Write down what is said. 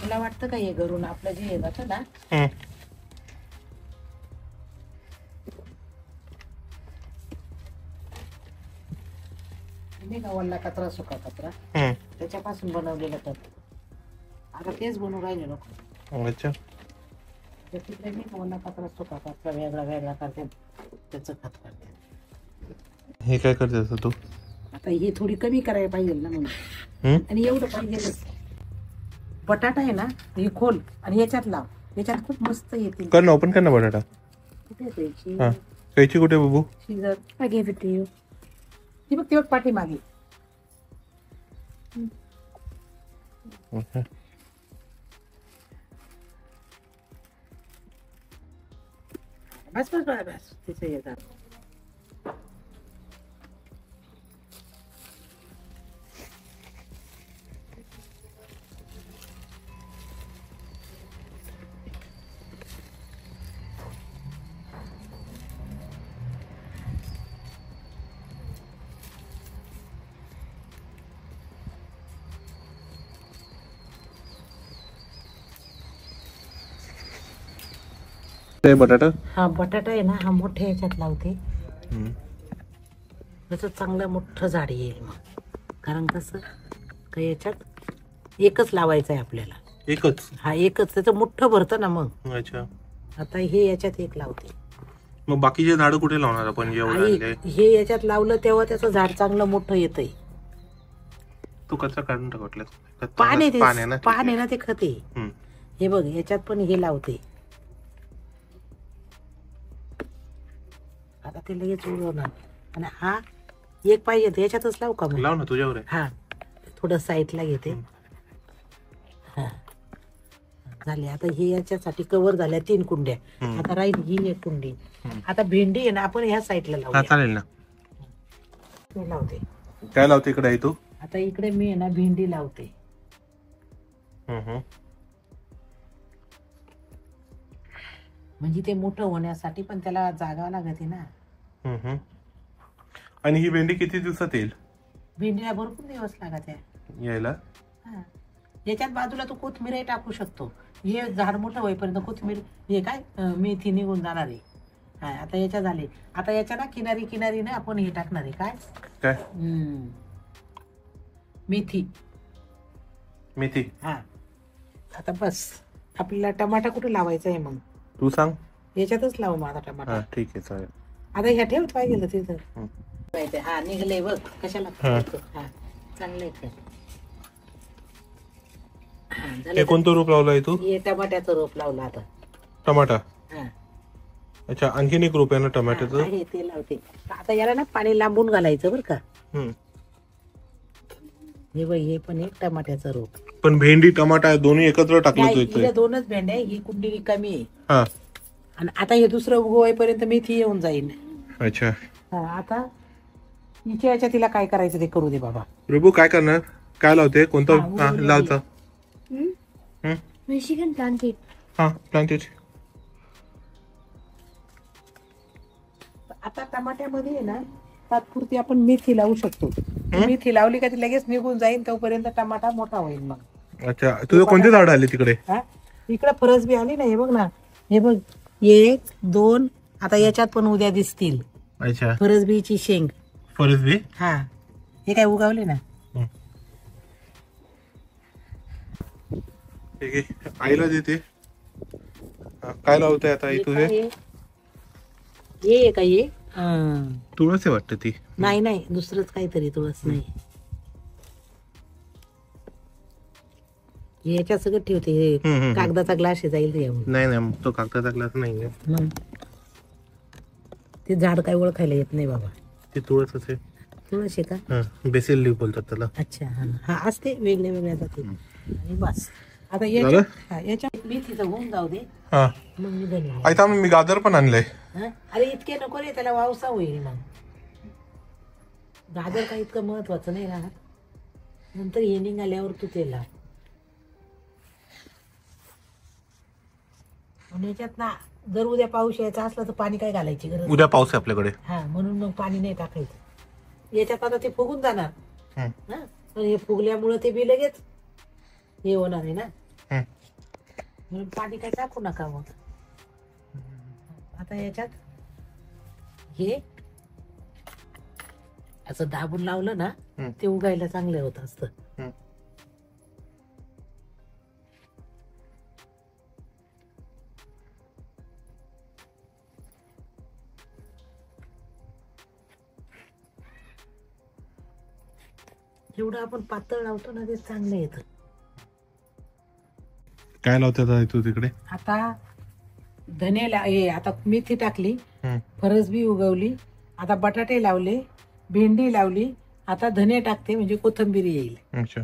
तुला वाटतं का हे घरून आपलं जे जातं ना नाही का वल्ला कचरा सुका कचरा त्याच्यापासून बनवलेलं तर आता तेच बनवून राहिले लोक. अच्छा तिकडे नाही का वल्ला कचरा सुका कचरा वेगळा वेगळा करते त्याचं खत करते. हे काय करते तू आता ही थोडी कमी करायला पाहिजे ना म्हणून. आणि एवढं पाहिजे बटाटा आहे ना हे खोल आणि याच्यात लाव याच्यात खूप मस्त येते. कर ना ओपन कर ना बटाटा. कुठे द्यायची कैची कुठे बाबू शिजत घे भेटते ती बघ ती बघ पाठी मागे. बस बस बस बस तिचं येतात. ते बटाटा हा बटाटा आहे ना हा मोठ्या याच्यात लावते त्याचं चांगलं मोठं झाड येईल मग. कारण कसं का याच्यात एकच लावायचं आहे आपल्याला. एकच हा एकच त्याचं मोठं भरतं ना मग. अच्छा आता हे याच्यात एक लावते. मग बाकीचे झाड कुठे लावणार आपण जेवढे हे याच्यात लावलं तेव्हा त्याचं झाड चांगलं मोठं येतंय. तू कचरा काढून टाकलं पान आहे ना ते खते. हे बघ याच्यात पण हे लावते. आता ते लगेच उगवणार. आणि हा एक पाहिजे तर याच्यातच लावू का मग. लाव ना तुझ्यावर. हा थोडं साईडला घेते. हा झाले. आता हे याच्यासाठी कव्हर झाल्या 3 कुंड्या. आता राहील ही 1 कुंडी. आता भेंडी आहे ना आपण ह्या साईडला लावू. चालेल ना. मी लावते. काय लावते इकडे तू. आता इकडे मी आहे ना भेंडी लावते. म्हणजे ते मोठं होण्यासाठी पण त्याला जागा लागते ना. आणि ही भेंडी किती दिवसात येईल. भेंडीला भरपूर दिवस लागत यायला. याच्यात बाजूला तू कोथिंबीर टाकू शकतो. हे झाड मोठं होईपर्यंत कोथिंबीर हे काय मेथी निघून जाणार आहे. हा आता याच्या झाले. आता याच्या ना किनारी किनारी ना आपण हे टाकणार आहे काय मेथी. मेथी. हा आता बस आपल्याला टमाटा कुठे लावायचा आहे मग तू सांग. याच्यातच लावू मग आता टमाटा. ठीक आहे चालेल. आता ह्या ठेवत पाहिजे तिथं. हा निघले बघ कशाला. हा चांगलं हे कोणतं रोप लावलंय तू. हे टमाट्याचं रोप लावलं आता. टमाटा. अच्छा आणखीन एक रोप आहे ना टमाट्याचं. ते लावते. आता याला ना पाणी लांबून घालायचं बरं का. हे बघ हे पण एक टमाट्याचं रोप. पण भेंडी टमाटा दोन्ही एकत्र टाकलं. 2च भेंड्या ही कुंडी कमी आहे. आणि आता हे दुसरं उगवायपर्यंत मेथी येऊन जाईल. अच्छा आता हिच्या याच्या तिला काय करायचं ते करू दे बाबा. प्रभू काय करणार. काय लावते कोणतं लावतं. Mexican planted. प्लांटेड. आता टमाट्यामध्ये आहे ना तात्पुरती आपण मेथी लावू शकतो. मेथी लावली का ती लगेच निघून जाईल तोपर्यंत टमाटा मोठा होईल मग. अच्छा तुझं कोणते झाड आले तिकडे. इकडे फरसबी आली ना. हे बघ ना. हे बघ 1 2 आता याच्यात पण उद्या दिसतील. अच्छा फरसबीची शेंग. फरसबी. हा हे काय उगावले ना. ठीक आहे आईला देते. काय लावते आता आई तुझे. ये का ये तुळस आहे वाटतं ती. नाही दुसरंच काहीतरी तुळस नाही. याच्यात सगळं ठेवते. कागदाचा ग्लास जाईल रे. नाही तो कागदाचा ग्लास नाही. ते झाड काय ओळखायला येत नाही बाबा. ते तुळसच आहे. तुळस आहे का. बेसिल लीफ बोलतात त्याला. अच्छा हा असते वेगळ्या वेगळ्या जाते. आणि बस आता याच्या मेथीचं होऊन जाऊ दे. मग मी धन्यवाद. आता मी गाजर पण आणलंय. अरे इतके नको रे त्याला वावसा होईल मग. गाजर काही इतकं महत्वाचं नाही राहत. नंतर हे निघाल्यावर तू ते लाव. याच्यात ना जर उद्या पाऊस यायचा असला तर पाणी काय घालायची गरज. उद्या पाऊस आहे आपल्याकडे. म्हणून मग पाणी नाही टाकायचं. याच्यात आता ते फुगून जाणार. पण हे फुगल्यामुळे ते बी लगेच हे होणार आहे ना. म्हणून पाणी काही टाकू नका मग. आता याच्यात हे असं दाबून लावलं ना ते उगायला चांगलं होत असतं. जेवढं आपण पातळ लावतो ना ते चांगलं येतं. काय लावतात आई तू तिकडे? आता धने आता मेथी टाकली, फरस बी उगवली, आता बटाटे लावले, भेंडी लावली, आता धने टाकते म्हणजे कोथिंबीर येईल. अच्छा.